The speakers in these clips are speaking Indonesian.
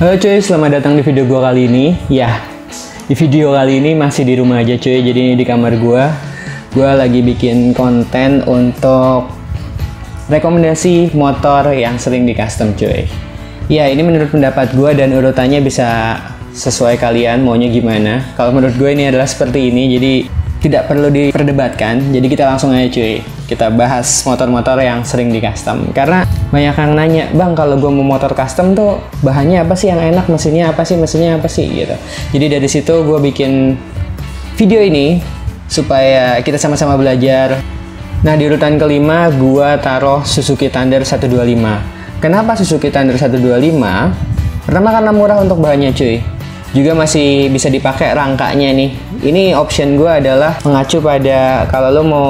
Halo cuy, selamat datang di video gua kali ini. Ya, di video kali ini masih di rumah aja cuy. Jadi ini di kamar gua. Gua lagi bikin konten untuk rekomendasi motor yang sering di custom cuy. Ya, ini menurut pendapat gua dan urutannya bisa sesuai kalian maunya gimana. Kalau menurut gue ini adalah seperti ini, jadi tidak perlu diperdebatkan. Jadi kita langsung aja cuy, kita bahas motor-motor yang sering di custom. Karena banyak yang nanya, bang kalau gue mau motor custom tuh bahannya apa sih yang enak, mesinnya apa sih gitu. Jadi dari situ gue bikin video ini supaya kita sama-sama belajar. Nah di urutan kelima gue taruh Suzuki Thunder 125. Kenapa Suzuki Thunder 125? Pertama karena murah untuk bahannya cuy, juga masih bisa dipakai rangkanya nih. Ini option gue adalah mengacu pada kalau lo mau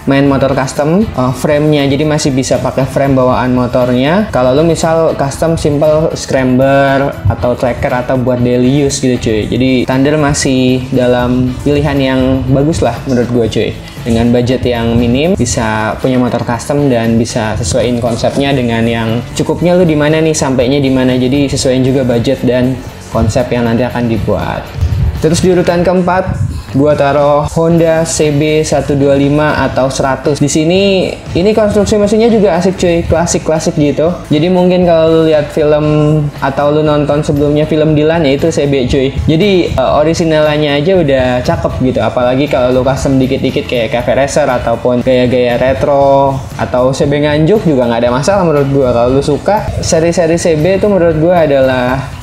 main motor custom, frame-nya jadi masih bisa pakai frame bawaan motornya. Kalau lo misal custom simple scrambler atau tracker atau buat daily use gitu cuy. Jadi Thunder masih dalam pilihan yang bagus lah menurut gue cuy. Dengan budget yang minim bisa punya motor custom dan bisa sesuaiin konsepnya dengan yang cukupnya lo di mana nih, sampainya di mana. Jadi sesuaiin juga budget dan konsep yang nanti akan dibuat. Terus di urutan keempat gua taruh Honda CB 125 atau 100. Di sini ini konstruksi mesinnya juga asik cuy, klasik gitu. Jadi mungkin kalau lu lihat film atau lu nonton sebelumnya film Dylan ya itu CB cuy. Jadi originalannya aja udah cakep gitu. Apalagi kalau lu custom dikit-dikit kayak cafe racer ataupun gaya-gaya retro atau CB nganjuk juga nggak ada masalah menurut gua. Kalau lu suka seri-seri CB itu menurut gua adalah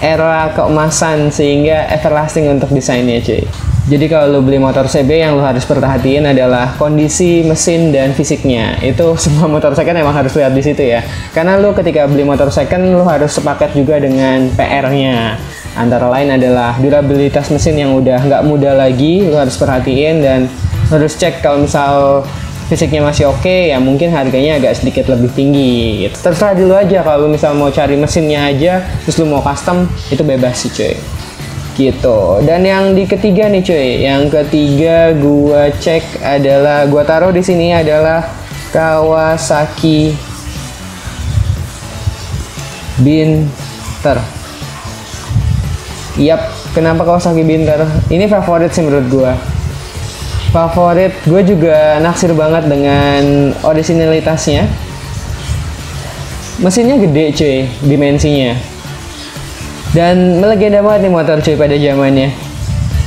era keemasan sehingga everlasting untuk desainnya cuy. Jadi kalau lo beli motor CB yang lo harus perhatiin adalah kondisi mesin dan fisiknya. Itu semua motor second emang harus lihat di situ ya. Karena lo ketika beli motor second lo harus sepaket juga dengan PR-nya. Antara lain adalah durabilitas mesin yang udah nggak muda lagi, lo harus perhatiin dan harus cek kalau misal fisiknya masih oke, ya mungkin harganya agak sedikit lebih tinggi gitu. Terserah dulu aja kalau misal mau cari mesinnya aja terus lu mau custom, itu bebas sih cuy gitu. Dan yang di ketiga nih cuy, yang ketiga gua cek adalah, gua taruh di sini adalah Kawasaki Binter. Yap, kenapa Kawasaki Binter? Ini favorit sih menurut gua. Favorit, gue juga naksir banget dengan originalitasnya. Mesinnya gede cuy, dimensinya. Dan melegenda banget nih motor cuy pada zamannya.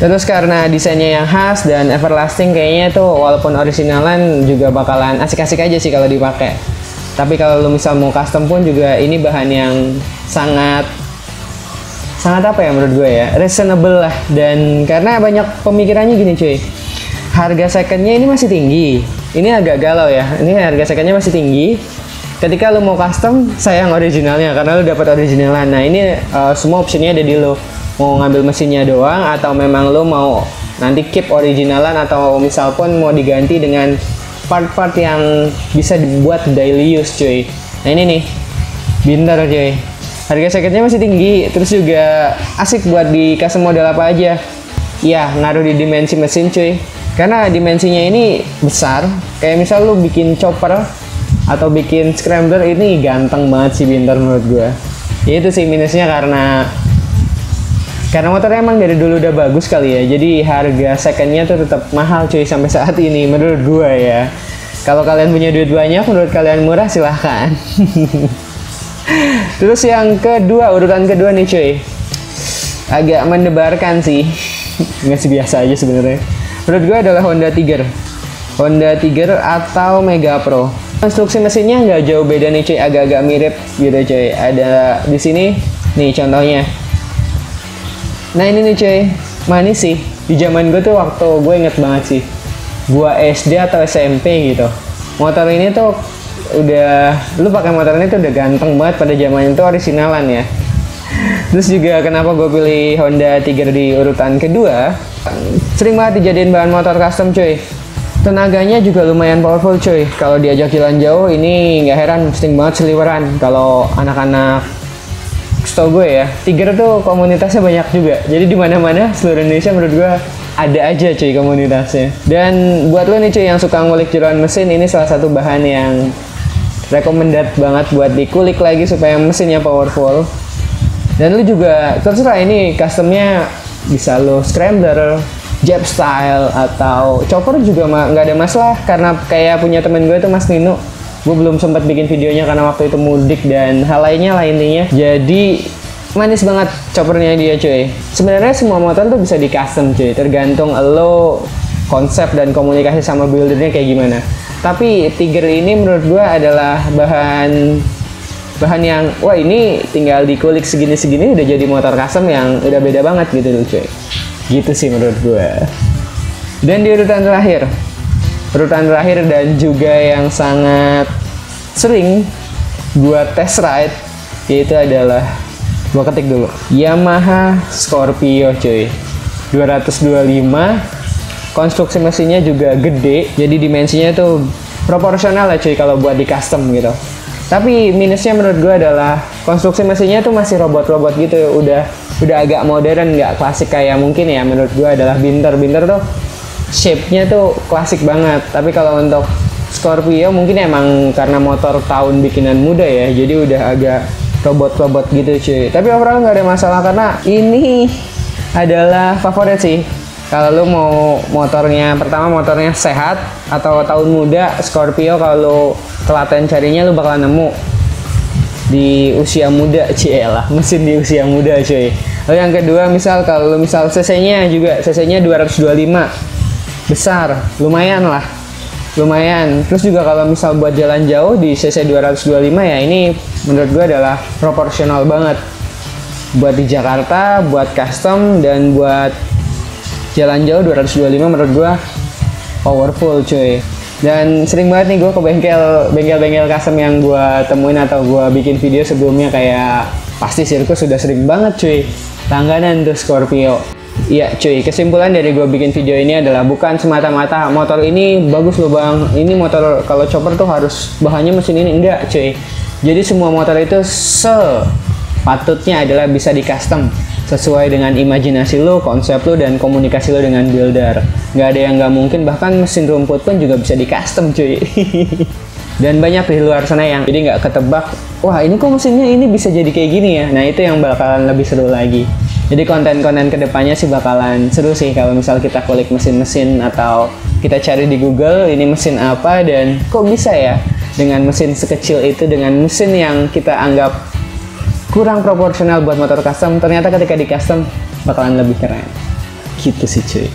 Terus karena desainnya yang khas dan everlasting, kayaknya tuh walaupun originalan juga bakalan asik-asik aja sih kalau dipakai. Tapi kalau lu misal mau custom pun juga ini bahan yang sangat apa ya menurut gue ya, reasonable lah. Dan karena banyak pemikirannya gini cuy, harga secondnya ini masih tinggi. Ini agak galau ya. Ini harga secondnya masih tinggi. Ketika lo mau custom, sayang originalnya karena lo dapat originalan. Nah ini semua optionnya ada di lo. Mau ngambil mesinnya doang atau memang lo mau nanti keep originalan atau misal pun mau diganti dengan part-part yang bisa dibuat daily use cuy. Nah ini nih, Binter cuy. Harga secondnya masih tinggi. Terus juga asik buat di custom model apa aja. Ya ngaruh di dimensi mesin cuy. Karena dimensinya ini besar, kayak misal lu bikin chopper atau bikin scrambler, ini ganteng banget sih Binter menurut gue. Ya itu sih minusnya karena motornya emang dari dulu udah bagus kali ya. Jadi harga secondnya tuh tetap mahal cuy sampai saat ini menurut gue ya. Kalau kalian punya duit banyak, menurut kalian murah silahkan. Terus yang kedua, urutan kedua nih cuy, agak mendebarkan sih. Nggak sih, biasa aja sebenarnya. Menurut gue adalah Honda Tiger atau Mega Pro. Konstruksi mesinnya nggak jauh beda nih cuy, agak-agak mirip gitu cuy. Ada di sini nih contohnya. Nah ini nih cuy, manis sih. Di zaman gue tuh waktu gue inget banget sih, gue SD atau SMP gitu. Motor ini tuh udah, lu pakai motor ini tuh udah ganteng banget pada zaman itu, originalan ya. Terus juga kenapa gue pilih Honda Tiger di urutan kedua, sering banget dijadiin bahan motor custom cuy. Tenaganya juga lumayan powerful cuy. Kalau diajak jalan jauh ini nggak heran sering banget seliweran. Kalau anak-anak, setahu gue ya, Tiger tuh komunitasnya banyak juga. Jadi di mana-mana seluruh Indonesia menurut gue ada aja cuy komunitasnya. Dan buat lo nih cuy yang suka ngulik jeroan mesin, ini salah satu bahan yang recommended banget buat dikulik lagi supaya mesinnya powerful. Dan lu juga terserah ini customnya bisa lo scrambler, jab style, atau chopper juga nggak ada masalah. Karena kayak punya temen gue itu Mas Nino, gue belum sempat bikin videonya karena waktu itu mudik dan hal lainnya lah intinya. Jadi manis banget choppernya dia cuy. Sebenarnya semua motor tuh bisa di custom cuy, tergantung lo konsep dan komunikasi sama buildernya kayak gimana. Tapi Tiger ini menurut gue adalah bahan yang wah ini tinggal dikulik segini-segini udah jadi motor custom yang udah beda banget gitu loh cuy. Gitu sih menurut gue. Dan di urutan terakhir dan juga yang sangat sering gue test ride, yaitu adalah, gue ketik dulu, Yamaha Scorpio cuy, 225. Konstruksi mesinnya juga gede, jadi dimensinya tuh proporsional ya cuy kalau buat di custom gitu. Tapi minusnya menurut gue adalah konstruksi mesinnya tuh masih robot-robot gitu, udah agak modern, nggak klasik kayak mungkin ya menurut gue adalah Binter tuh shape-nya tuh klasik banget. Tapi kalau untuk Scorpio mungkin emang karena motor tahun bikinan muda ya, jadi udah agak robot-robot gitu cuy. Tapi overall nggak ada masalah karena ini adalah favorit sih. Kalau lu mau motornya sehat atau tahun muda, Scorpio kalau telaten carinya lu bakal nemu di usia muda, cielah mesin di usia muda cuy. Lalu yang kedua, kalau misal cc-nya 225 besar, lumayan. Terus juga kalau misal buat jalan jauh di cc 225 ya ini menurut gue adalah proporsional banget buat di Jakarta, buat custom dan buat jalan jauh. 225 menurut gue powerful cuy. Dan sering banget nih gue ke bengkel custom yang gue temuin atau gue bikin video sebelumnya, kayak pasti sirkus sudah sering banget cuy langganan tuh Scorpio. Iya cuy, kesimpulan dari gue bikin video ini adalah bukan semata-mata motor ini bagus loh bang, ini motor kalau chopper tuh harus bahannya mesin ini, enggak cuy. Jadi semua motor itu sepatutnya adalah bisa di custom sesuai dengan imajinasi lo, konsep lo, dan komunikasi lo dengan builder. Nggak ada yang nggak mungkin, bahkan mesin rumput pun juga bisa di custom cuy. Dan banyak di luar sana yang jadi nggak ketebak, wah ini kok mesinnya ini bisa jadi kayak gini ya. Nah itu yang bakalan lebih seru lagi. Jadi konten-konten kedepannya sih bakalan seru sih kalau misal kita kulik mesin-mesin atau kita cari di Google ini mesin apa dan kok bisa ya dengan mesin sekecil itu, dengan mesin yang kita anggap kurang proporsional buat motor custom, ternyata ketika di custom bakalan lebih keren. Gitu sih cuy.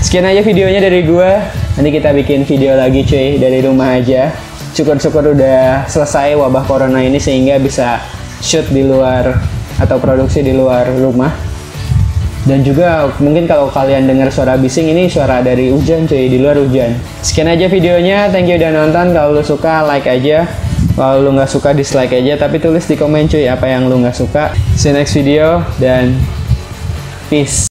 Sekian aja videonya dari gua. Nanti kita bikin video lagi cuy dari rumah aja. Syukur-syukur udah selesai wabah corona ini sehingga bisa shoot di luar atau produksi di luar rumah. Dan juga mungkin kalau kalian dengar suara bising, ini suara dari hujan cuy, di luar hujan. Sekian aja videonya, thank you udah nonton. Kalau lu suka like aja, kalau lu nggak suka dislike aja, tapi tulis di komen cuy apa yang lu nggak suka. See you next video dan peace.